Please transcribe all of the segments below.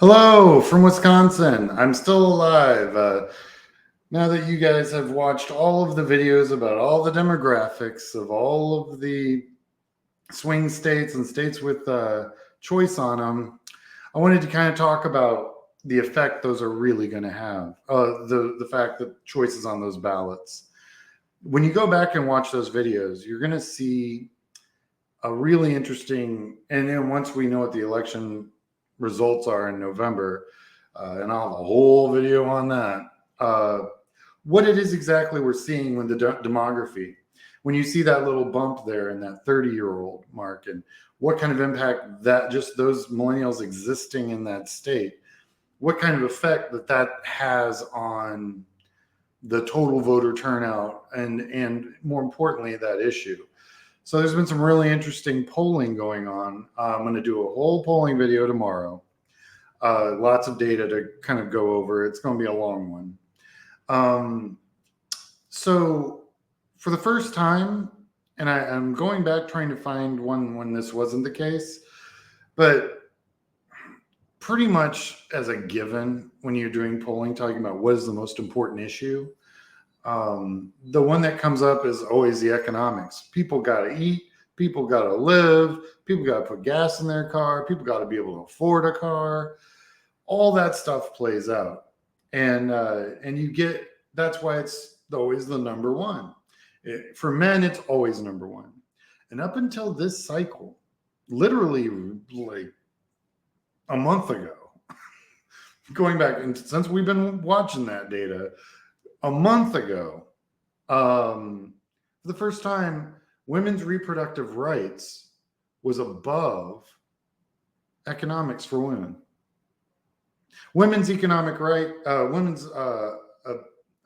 Hello from Wisconsin. I'm still alive. Now that you guys have watched all of the videos about all the demographics of all of the swing states and states with choice on them, I wanted to kind of talk about the effect those are really going to have. The fact that choices on those ballots. When you go back and watch those videos, you're going to see a really interesting. And then once we know what the election results are in November, and I'll have a whole video on that. What it is exactly we're seeing when the demography, when you see that little bump there in that 30-year-old mark, and what kind of impact that just those millennials existing in that state, what kind of effect that has on the total voter turnout, and more importantly, that issue. So there's been some really interesting polling going on. I'm going to do a whole polling video tomorrow. Lots of data to kind of go over. It's going to be a long one. So for the first time, and I'm going back trying to find one when this wasn't the case, but pretty much as a given when you're doing polling, talking about what is the most important issue, the one that comes up is always the economics. People got to eat, people got to live, people got to put gas in their car, people got to be able to afford a car. All that stuff plays out, and you get, that's why it's always the number one. For men, it's always number one. And up until this cycle, literally like a month ago, going back, and since we've been watching that data, a month ago, for the first time, women's reproductive rights was above economics for women. Women's economic right, women's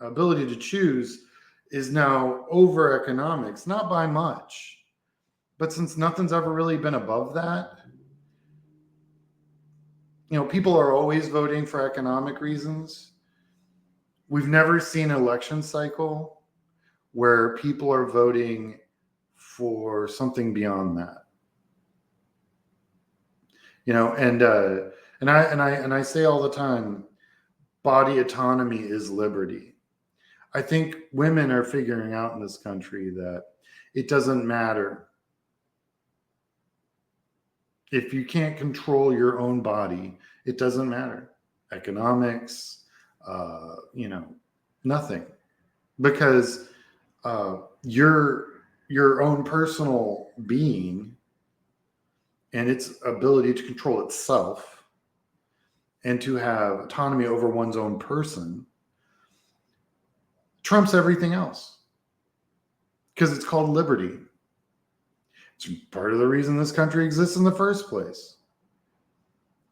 ability to choose is now over economics, not by much. But since nothing's ever really been above that, people are always voting for economic reasons. We've never seen an election cycle where people are voting for something beyond that. And I say all the time, body autonomy is liberty. I think women are figuring out in this country that it doesn't matter if you can't control your own body. It doesn't matter. Economics, nothing, because your own personal being and its ability to control itself and to have autonomy over one's own person trumps everything else, because it's called liberty. It's part of the reason this country exists in the first place.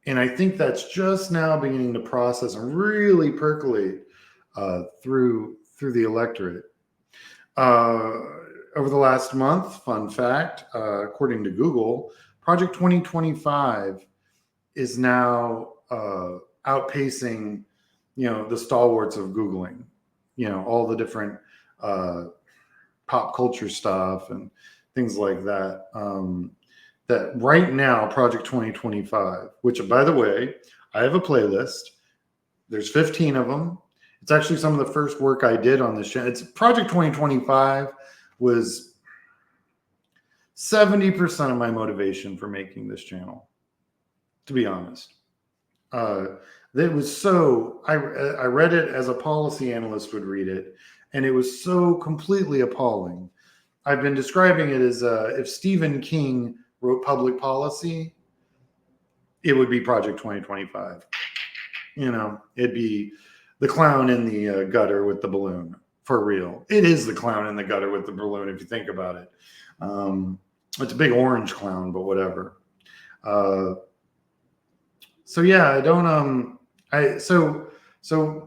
And I think that's just now beginning to process and really percolate through the electorate. Over the last month, fun fact, according to Google, Project 2025 is now outpacing, the stalwarts of Googling, all the different pop culture stuff and things like that. That right now, Project 2025, which, by the way, I have a playlist. There's 15 of them. It's actually some of the first work I did on this channel. It's Project 2025 was 70% of my motivation for making this channel, to be honest. It was so, I read it as a policy analyst would read it, and it was so completely appalling. I've been describing it as if Stephen King wrote public policy, it would be Project 2025. It'd be the clown in the gutter with the balloon, for real. It is the clown in the gutter with the balloon, if you think about it. It's a big orange clown, but whatever. So yeah, I don't, so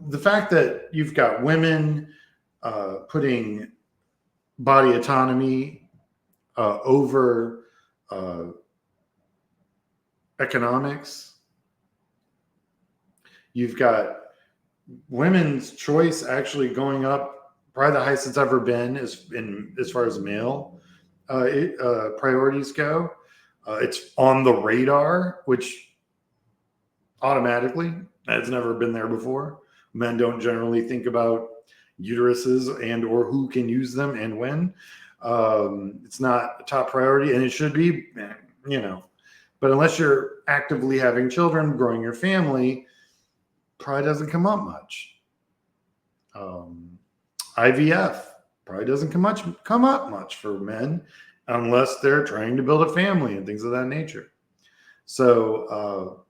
the fact that you've got women putting body autonomy over economics, you've got women's choice actually going up, probably the highest it's ever been as far as male priorities go. It's on the radar, which automatically. That's never been there before. Men don't generally think about uteruses and or who can use them and when. It's not a top priority, and it should be, but unless you're actively having children, growing your family, probably doesn't come up much. IVF probably doesn't come up much for men unless they're trying to build a family and things of that nature. So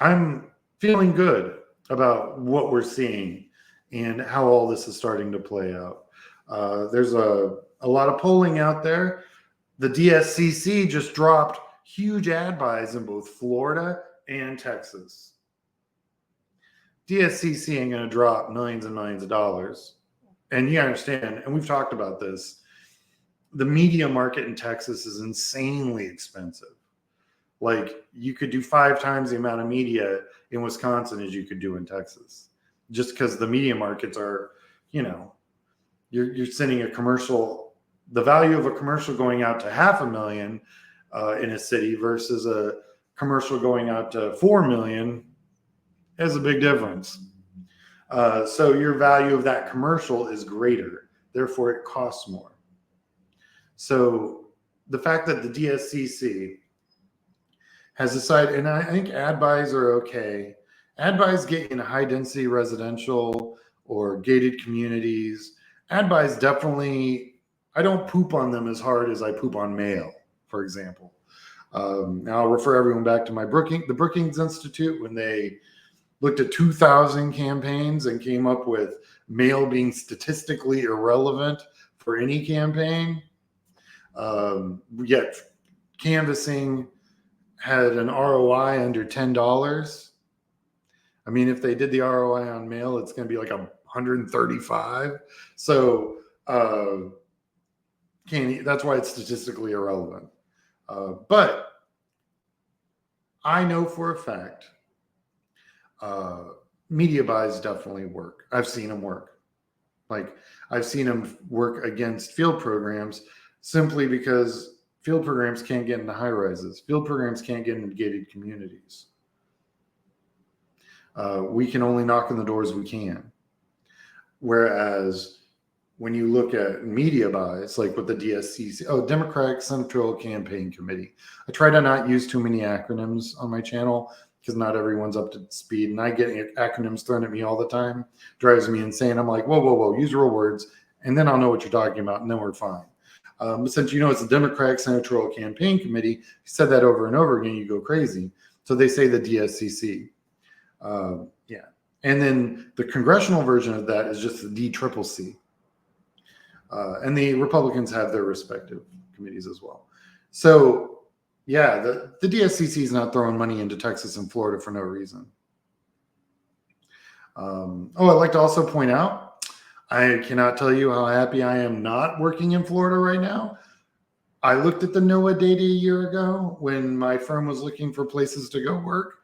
I'm feeling good about what we're seeing and how all this is starting to play out. There's a lot of polling out there. The DSCC just dropped huge ad buys in both Florida and Texas. DSCC ain't going to drop millions and millions of dollars. And you understand, and we've talked about this, the media market in Texas is insanely expensive. Like, you could do 5 times the amount of media in Wisconsin as you could do in Texas, just because the media markets are, you're sending a commercial, the value of a commercial going out to $500,000 in a city versus a commercial going out to $4 million is a big difference. So your value of that commercial is greater, therefore it costs more. So the fact that the DSCC has decided, and I think ad buys are okay. Ad buys get in high density residential or gated communities. Ad buys definitely, I don't poop on them as hard as I poop on mail, for example. Now I'll refer everyone back to the Brookings Institute when they looked at 2,000 campaigns and came up with mail being statistically irrelevant for any campaign. Yet canvassing had an ROI under $10. I mean, if they did the ROI on mail, it's going to be like 135. So that's why it's statistically irrelevant. But I know for a fact media buys definitely work. I've seen them work. Like, I've seen them work against field programs simply because field programs can't get into high rises. Field programs can't get into gated communities. We can only knock on the doors we can. Whereas when you look at media buys, like with the DSCC, Democratic Central Campaign Committee. I try to not use too many acronyms on my channel because not everyone's up to speed. And I get acronyms thrown at me all the time. Drives me insane. I'm like, whoa, use real words. And then I'll know what you're talking about. And then we're fine. Since it's the Democratic Senatorial Campaign Committee, you said that over and over again, you go crazy. So they say the DSCC. And then the congressional version of that is just the DCCC. And the Republicans have their respective committees as well. So, the DSCC is not throwing money into Texas and Florida for no reason. I'd like to also point out, I cannot tell you how happy I am not working in Florida right now. I looked at the NOAA data a year ago when my firm was looking for places to go work.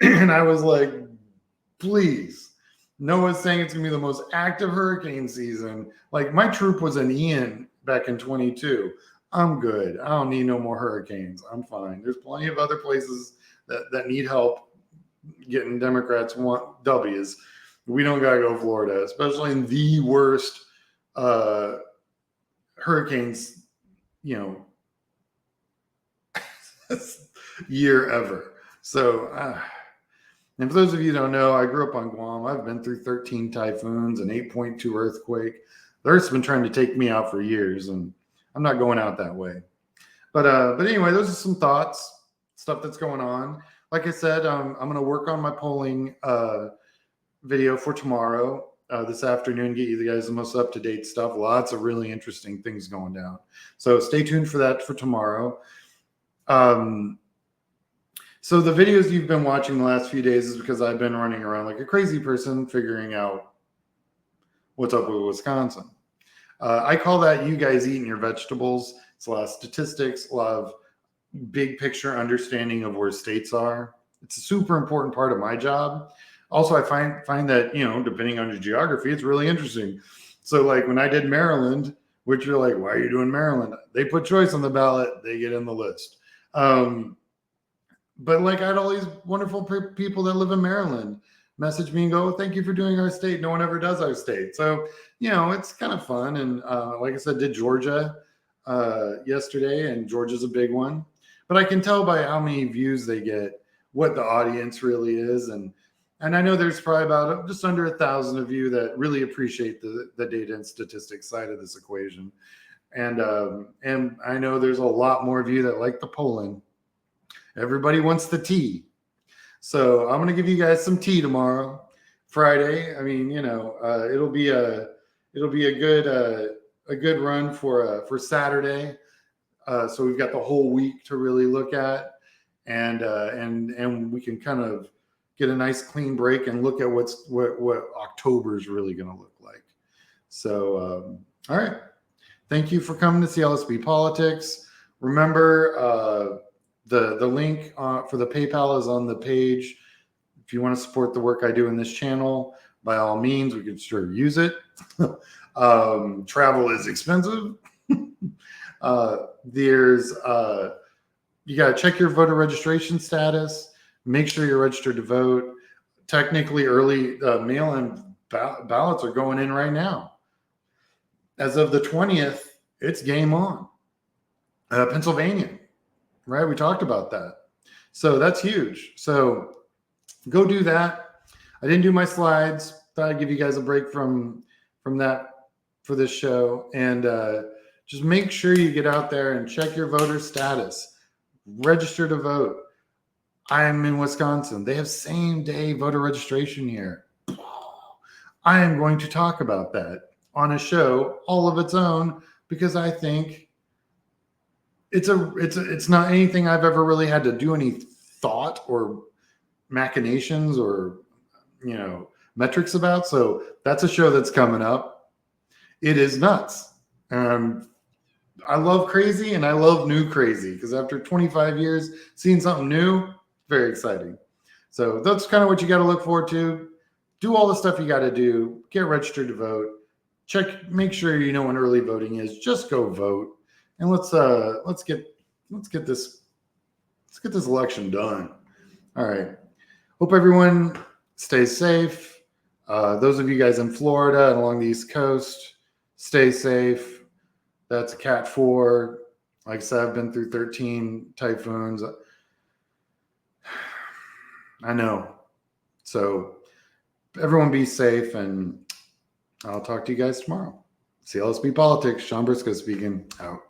And I was like, please. NOAA's saying it's going to be the most active hurricane season. Like, my troop was an Ian back in 22. I'm good. I don't need no more hurricanes. I'm fine. There's plenty of other places that need help getting Democrats want W's. We don't got to go Florida, especially in the worst hurricanes, year ever. So, and for those of you who don't know, I grew up on Guam. I've been through 13 typhoons and 8.2 earthquake. The Earth's been trying to take me out for years, and I'm not going out that way. But anyway, those are some thoughts, stuff that's going on. Like I said, I'm going to work on my polling video for tomorrow, this afternoon, get you guys the most up-to-date stuff. Lots of really interesting things going down. So stay tuned for that for tomorrow. So the videos you've been watching the last few days is because I've been running around like a crazy person figuring out what's up with Wisconsin. I call that you guys eating your vegetables. It's a lot of statistics, a lot of big picture understanding of where states are. It's a super important part of my job. Also, I find that, depending on your geography, it's really interesting. So like when I did Maryland, which you're like, why are you doing Maryland? They put choice on the ballot, they get in the list. But like I had all these wonderful people that live in Maryland message me and go, "Thank you for doing our state. No one ever does our state." So, it's kind of fun. And like I said, did Georgia yesterday, and Georgia's a big one. But I can tell by how many views they get what the audience really is. And I know there's probably about just under 1,000 of you that really appreciate the data and statistics side of this equation. And I know there's a lot more of you that like the polling. Everybody wants the tea. So I'm going to give you guys some tea tomorrow, Friday. I mean, it'll be a good run for Saturday. So we've got the whole week to really look at, and we can kind of get a nice clean break and look at what October is really going to look like. So, all right. Thank you for coming to CLSB Politics. Remember, the link for the PayPal is on the page. If you want to support the work I do in this channel, by all means, we could sure use it. Travel is expensive. You got to check your voter registration status. Make sure you're registered to vote. Technically, early mail-in ballots are going in right now. As of the 20th, it's game on. Pennsylvania, right? We talked about that. So that's huge. So go do that. I didn't do my slides. Thought I'd give you guys a break from that for this show. And just make sure you get out there and check your voter status. Register to vote. I am in Wisconsin. They have same-day voter registration here. I am going to talk about that on a show all of its own, because I think it's not anything I've ever really had to do any thought or machinations or metrics about. So that's a show that's coming up. It is nuts. I love crazy, and I love new crazy, because after 25 years, seeing something new, very exciting. So that's kind of what you got to look forward to. Do all the stuff you got to do. Get registered to vote. Make sure you know when early voting is. Just go vote, and let's get this election done. All right. Hope everyone stays safe. Those of you guys in Florida and along the East Coast, stay safe. That's a Cat 4. Like I said, I've been through 13 typhoons. I know. So everyone be safe, and I'll talk to you guys tomorrow. CLSB Politics, Sean Briscoe speaking, out.